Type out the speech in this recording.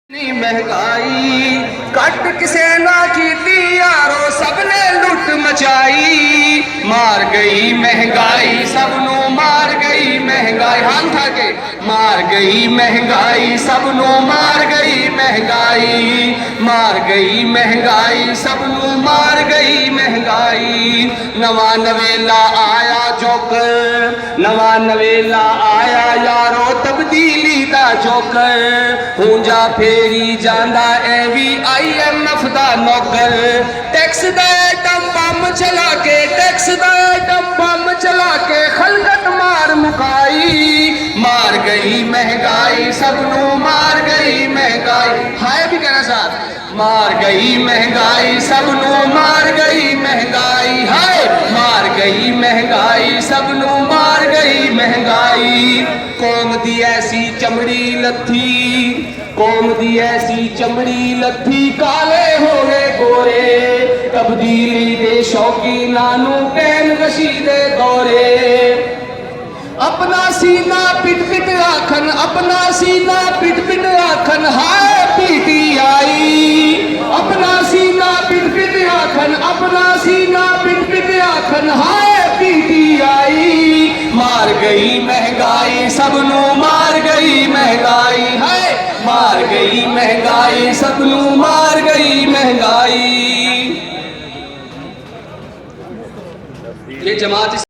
مہنگائی کٹ کسے نہ کیتی یارو سب نے لٹ مچائی مار گئی مہنگائی سب نو مار گئی مہنگائی ہاتھ اٹھا کے مار گئی مہنگائی سب نو مار گئی مہنگائی مار گئی مہنگائی سب نو مار گئی مہنگائی نواں نویلا آیا جوکر نواں نویلا آیا یارو تبدیلی دا جوکر ہوں جا پھیری جاندہ اے وی آئی ایم ایف دا نوکر ٹیکس دا ایٹم بم چلا کے ٹیکس دا ایٹم بم چلا کے خلقت مار مکائی مار گئی مہنگائی سب نو مار گئی مہنگائی ہائے بھی کہنا ساتھ مار گئی مہنگائی سب نو مار گئی مہنگائی ہائے مار گئی مہنگائی سب نو مار گئی مہنگائی قوم دی ایسی چمڑی لتھی قوم دی ایسی چمڑی لتھی کالے ہوئے گورے تبدیلی دے شوقینانو پین کشی دے دورے اپنا سینہ پٹ پٹ آکھن اپنا سینہ پٹ پٹ آکھن ہائے پی ٹی آئی اپنا سینہ پٹ پٹ آکھن اپنا سینہ پٹ پٹ آکھن ہائے پی ٹی آئی مار گئی مہنگائی سب نو مار گئی مہنگائی ہے مار گئی مہنگائی سب نو مار گئی مہنگائی یہ جماعت